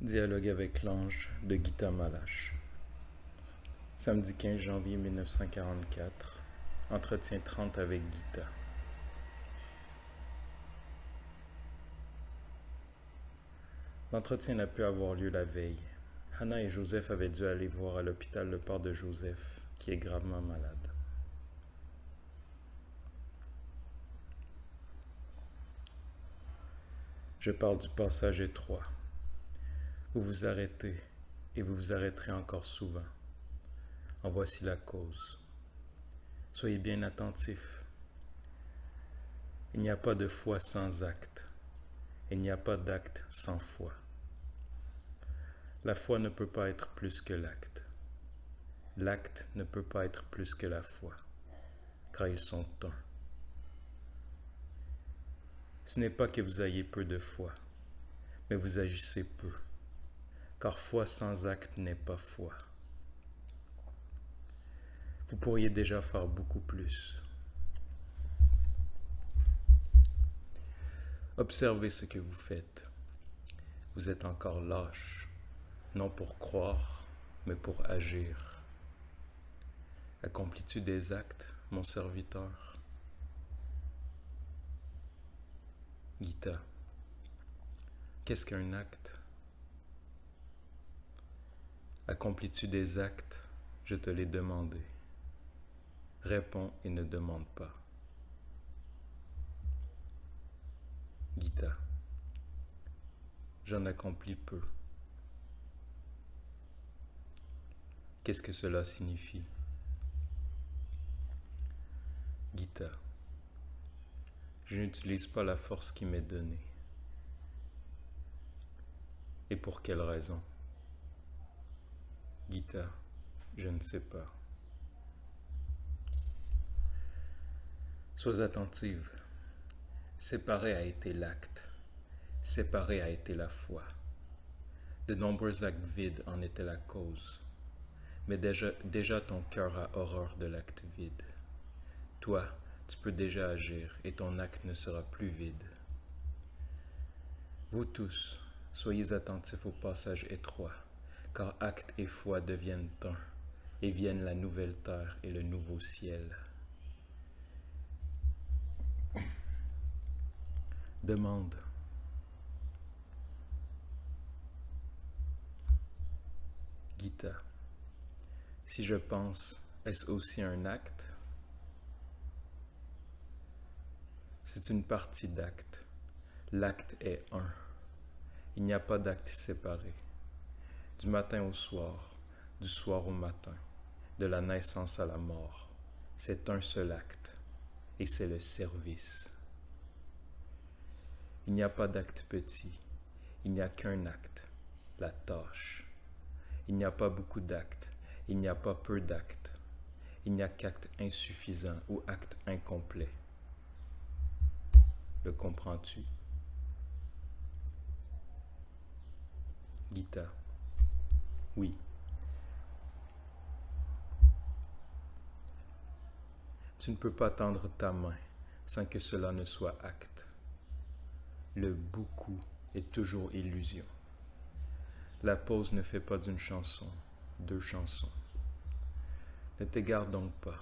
Dialogue avec l'ange de Gita Malache. Samedi 15 janvier 1944. Entretien 30 avec Gita. L'entretien n'a pu avoir lieu la veille. Hannah et Joseph avaient dû aller voir à l'hôpital le père de Joseph, qui est gravement malade. Je parle du passage étroit. Vous vous arrêtez, et vous vous arrêterez encore souvent. En voici la cause. Soyez bien attentifs. Il n'y a pas de foi sans acte. Il n'y a pas d'acte sans foi. La foi ne peut pas être plus que l'acte. L'acte ne peut pas être plus que la foi, car ils sont un. Ce n'est pas que vous ayez peu de foi, mais vous agissez peu, car foi sans acte n'est pas foi. Vous pourriez déjà faire beaucoup plus. Observez ce que vous faites. Vous êtes encore lâche, non pour croire, mais pour agir. Accomplis-tu des actes, mon serviteur? Gita, qu'est-ce qu'un acte? Accomplis-tu des actes? Je te l'ai demandé. Réponds et ne demande pas. Gita, j'en accomplis peu. Qu'est-ce que cela signifie? Gita, je n'utilise pas la force qui m'est donnée. Et pour quelle raison? Gita, je ne sais pas. Sois attentive. Séparé a été l'acte. Séparé a été la foi. De nombreux actes vides en étaient la cause. Mais déjà ton cœur a horreur de l'acte vide. Toi, tu peux déjà agir et ton acte ne sera plus vide. Vous tous, soyez attentifs au passage étroit, car acte et foi deviennent un, et viennent la nouvelle terre et le nouveau ciel. Demande. Gita, si je pense, est-ce aussi un acte? C'est une partie d'acte. L'acte est un. Il n'y a pas d'acte séparé. Du matin au soir, du soir au matin, de la naissance à la mort, c'est un seul acte, et c'est le service. Il n'y a pas d'acte petit, il n'y a qu'un acte, la tâche. Il n'y a pas beaucoup d'actes, il n'y a pas peu d'actes. Il n'y a qu'acte insuffisant ou acte incomplet. Le comprends-tu? Gita, oui. Tu ne peux pas tendre ta main sans que cela ne soit acte. Le beaucoup est toujours illusion. La pause ne fait pas d'une chanson, deux chansons. Ne t'égare donc pas.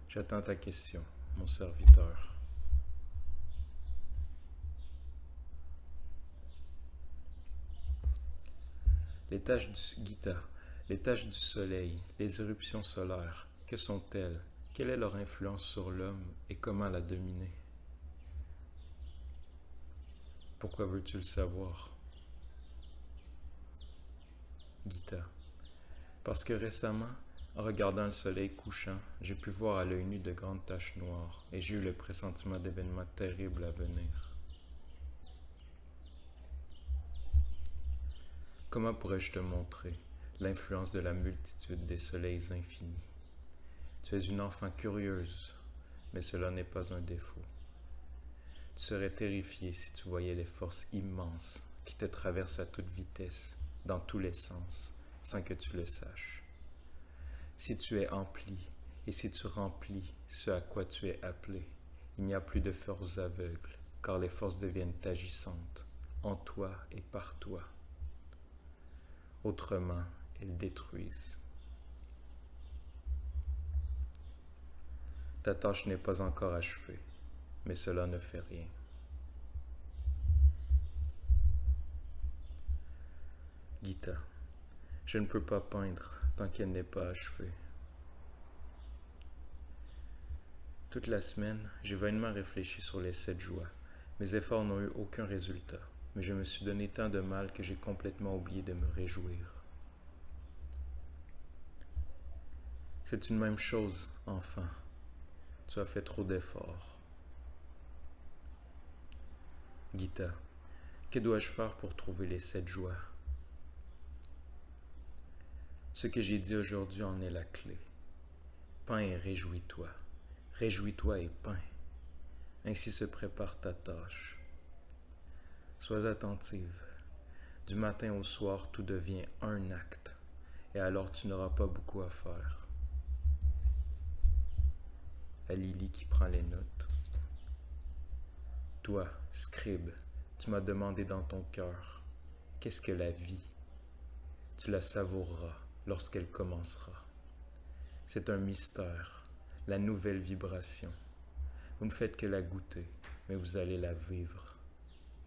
J'attends ta question, mon serviteur. Les taches du Gita, les taches du soleil, les éruptions solaires, que sont-elles? Quelle est leur influence sur l'homme et comment la dominer? Pourquoi veux-tu le savoir? Gita, parce que récemment, en regardant le soleil couchant, j'ai pu voir à l'œil nu de grandes taches noires et j'ai eu le pressentiment d'événements terribles à venir. Comment pourrais-je te montrer l'influence de la multitude des soleils infinis? Tu es une enfant curieuse, mais cela n'est pas un défaut. Tu serais terrifié si tu voyais les forces immenses qui te traversent à toute vitesse, dans tous les sens, sans que tu le saches. Si tu es empli, et si tu remplis ce à quoi tu es appelé, il n'y a plus de forces aveugles, car les forces deviennent agissantes, en toi et par toi. Autrement, elles détruisent. Ta tâche n'est pas encore achevée, mais cela ne fait rien. Gita, je ne peux pas peindre tant qu'elle n'est pas achevée. Toute la semaine, j'ai vainement réfléchi sur les 7 joies. Mes efforts n'ont eu aucun résultat, mais je me suis donné tant de mal que j'ai complètement oublié de me réjouir. C'est une même chose, enfant. Tu as fait trop d'efforts. Gita, que dois-je faire pour trouver les 7 joies? Ce que j'ai dit aujourd'hui en est la clé. Peins et réjouis-toi. Réjouis-toi et peins. Ainsi se prépare ta tâche. Sois attentive. Du matin au soir, tout devient un acte, et alors tu n'auras pas beaucoup à faire. À Lily qui prend les notes. Toi, scribe, tu m'as demandé dans ton cœur, qu'est-ce que la vie? Tu la savoureras lorsqu'elle commencera. C'est un mystère, la nouvelle vibration. Vous ne faites que la goûter, mais vous allez la vivre.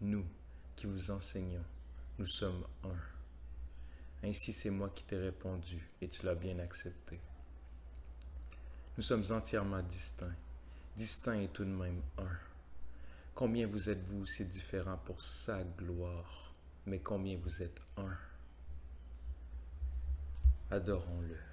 Nous, qui vous enseignons, nous sommes un. Ainsi c'est moi qui t'ai répondu, et tu l'as bien accepté. Nous sommes entièrement distincts et tout de même un. Combien vous êtes-vous si différents pour sa gloire, mais combien vous êtes un. Adorons-le.